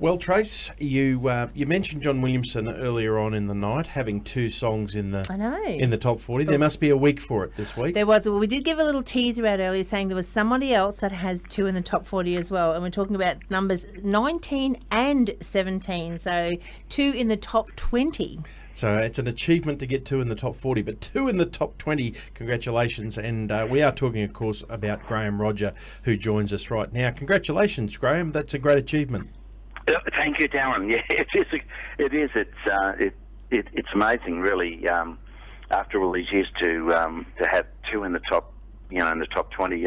Well, Trace, you mentioned John Williamson earlier on in the night having 2 songs in the I know. in the top 40. There must be a week for it this week. There was. Well, we did give a little teaser out earlier saying there was somebody else that has 2 in the top 40 as well. And we're talking about numbers 19 and 17. So 2 in the top 20. So it's an achievement to get 2 in the top 40, but 2 in the top 20. Congratulations. And we are talking, of course, about Graham Rodger, who joins us right now. Congratulations, Graham. That's a great achievement. Thank you, Darren. Yeah, it is. It's amazing, really. After all these years, to have 2 in the top, in the top 20.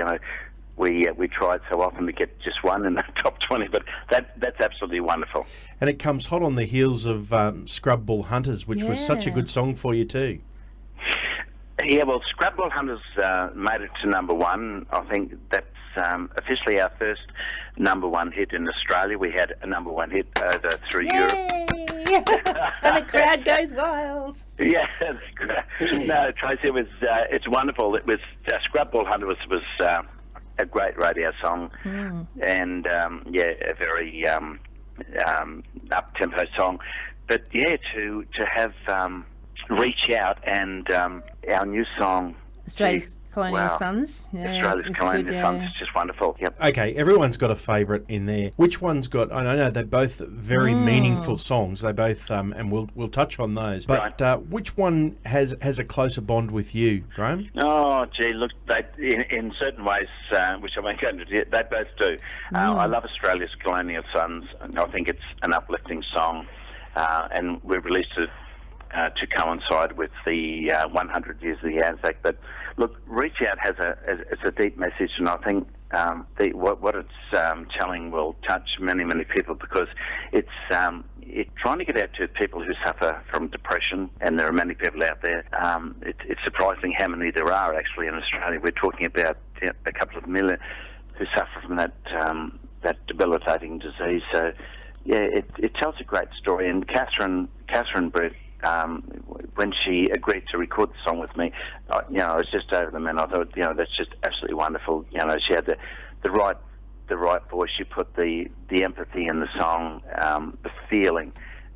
We tried so often to get just 1 in the top 20, but that's absolutely wonderful. And it comes hot on the heels of Scrub Bull Hunters, which was such a good song for you too. Yeah, well, Scrub Bull Hunters made it to number 1. I think that's officially our first number 1 hit in Australia. We had a number 1 hit over through Europe. And the crowd goes wild. Yeah, no, Tracy, it's wonderful. It was Scrub Bull Hunters was a great radio song, and a very up tempo song. But to have Reach Out and our new song, Australia's Colonial Sons. Australia's Colonial Sons is just wonderful. Yep. Okay, everyone's got a favourite in there. Which one's got? I know they're both very meaningful songs. They both, and we'll touch on those. But which one has a closer bond with you, Graham? Oh, gee, look, they in certain ways, which I won't go into, they both do. I love Australia's Colonial Sons. I think it's an uplifting song, and we released it to coincide with the 100 years of the Anzac. But look, Reach Out it's a deep message, and I think what it's telling will touch many, many people, because it's trying to get out to people who suffer from depression, and there are many people out there. It's surprising how many there are actually in Australia. We're talking about a couple of million who suffer from that debilitating disease. So yeah, it tells a great story. And Catherine Brett, when she agreed to record the song with me, I was just over the moon. I thought, that's just absolutely wonderful. She had the right voice. She put the empathy in the song, the feeling,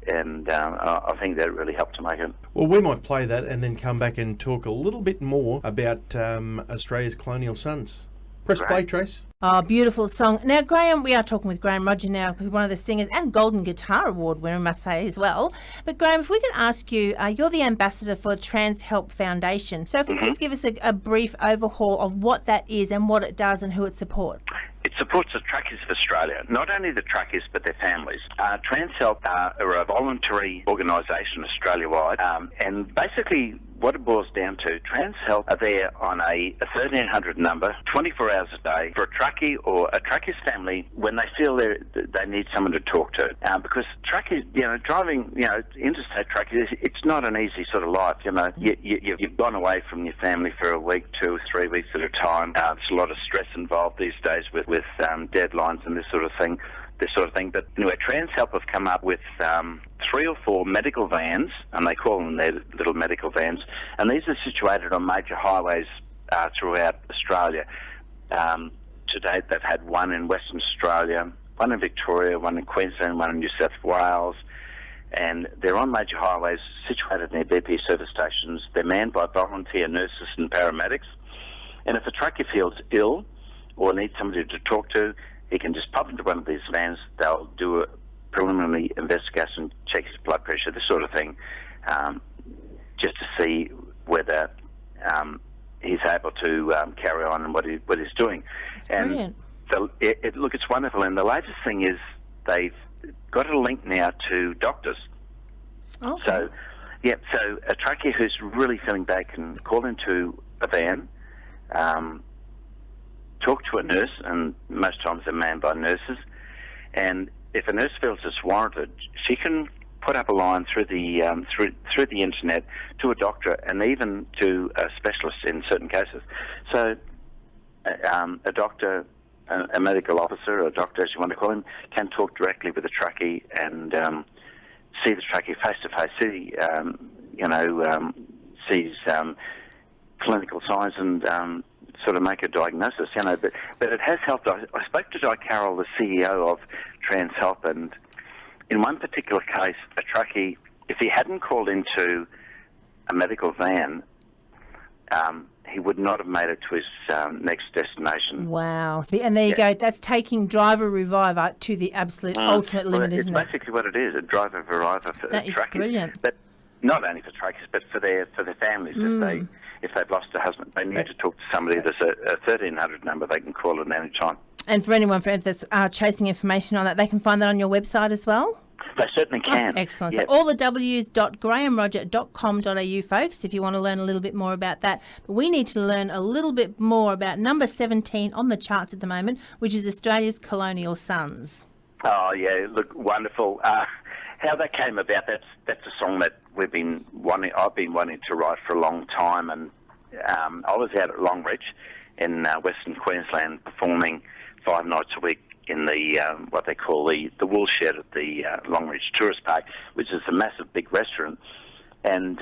and I think that really helped to make it. Well, we might play that and then come back and talk a little bit more about Australia's Colonial Sons. Press play, Trace. Oh, beautiful song. Now, Graham, we are talking with Graham Rodger now, who's one of the singers and Golden Guitar Award winner, I must say, as well. But, Graham, if we can ask you, you're the ambassador for the Trans Help Foundation. So if you could just give us a brief overhaul of what that is and what it does and who it supports. It supports the truckies of Australia, not only the truckies but their families. Trans Help are a voluntary organisation Australia-wide, and basically what it boils down to, Trans Help are there on a 1300 number, 24 hours a day, for a truckie or a truckie's family when they feel they need someone to talk to. Because truckies, driving, interstate truckies, it's not an easy sort of life. You've gone away from your family for a week, 2 or 3 weeks at a time. There's a lot of stress involved these days with deadlines and this sort of thing. But anyway, Trans Help have come up with 3 or 4 medical vans, and they call them their little medical vans, and these are situated on major highways throughout Australia. To date, they've had 1 in Western Australia, 1 in Victoria, 1 in Queensland, 1 in New South Wales, and they're on major highways situated near BP service stations. They're manned by volunteer nurses and paramedics, and if a trucker feels ill or needs somebody to talk to, he can just pop into one of these vans. They'll do a preliminary investigation, check his blood pressure, this sort of thing, just to see whether he's able to carry on in what he's doing. That's brilliant. Look, it's wonderful. And the latest thing is they've got a link now to doctors. Okay. So a trucker who's really feeling bad can call into a van, talk to a nurse, and most times they're manned by nurses. And if a nurse feels it's warranted, she can put up a line through the internet to a doctor and even to a specialist in certain cases. So a doctor, a medical officer, or a doctor, as you want to call him, can talk directly with the truckie and see the truckie face to face, sees clinical signs and sort of make a diagnosis, but it has helped. I spoke to Di Carroll, the CEO of Trans Help, and in one particular case, a truckie, if he hadn't called into a medical van, he would not have made it to his next destination. Wow. See, and there you go. That's taking driver reviver to the absolute ultimate limit, isn't it? It's basically what it is, a driver reviver for that is truckies. Brilliant. But not only for truckies, but for their families. If they've lost a husband, they need to talk to somebody. There's a 1300 number they can call at any time. And for anyone that's chasing information on that, they can find that on your website as well? They certainly can. Oh, excellent. Yep. So all the w's.grahamrodger.com.au, folks, if you want to learn a little bit more about that. But we need to learn a little bit more about number 17 on the charts at the moment, which is Australia's Colonial Sons. Oh, yeah, look, wonderful. How that came about, that's a song that I've been wanting to write for a long time. And I was out at Longreach in Western Queensland performing 5 nights a week in the what they call the wool shed at the Longreach Tourist Park, which is a massive big restaurant. And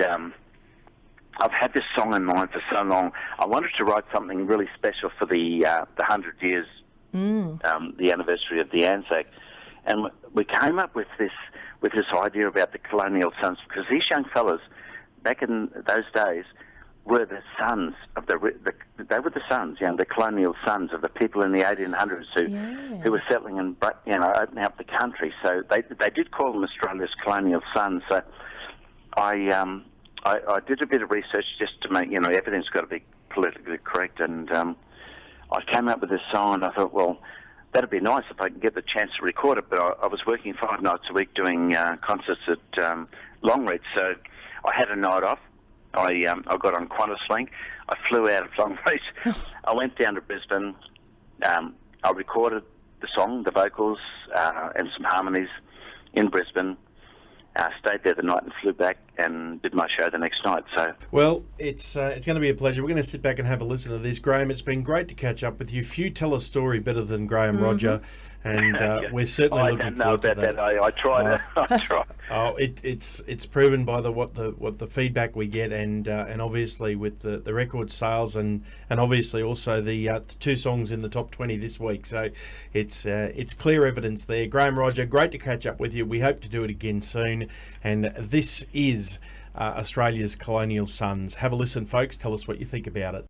I've had this song in mind for so long. I wanted to write something really special for the 100 years, the anniversary of the Anzac. And we came up with this idea about the colonial sons, because these young fellas back in those days were the sons of they were the sons, the colonial sons of the people in the 1800s who were settling and opening up the country. So they did call them Australia's colonial sons. So I did a bit of research just to make everything's got to be politically correct, and I came up with this song. And I thought, well, that'd be nice if I could get the chance to record it. But I was working 5 nights a week doing concerts at Longreach, so I had a night off. I got on Qantas Link. I flew out of Longreach. I went down to Brisbane. I recorded the song, the vocals, and some harmonies in Brisbane. Stayed there the night and flew back and did my show the next night. So, well, it's going to be a pleasure. We're going to sit back and have a listen to this, Graham. It's been great to catch up with you. Few tell a story better than Graham Rodger, and we're certainly looking forward to that. I try. Oh, it's proven by what the feedback we get, and obviously with the record sales, and obviously also the 2 songs in the top 20 this week. So it's clear evidence there. Graham Rodger, great to catch up with you. We hope to do it again soon. And this is Australia's Colonial Sons. Have a listen, folks. Tell us what you think about it.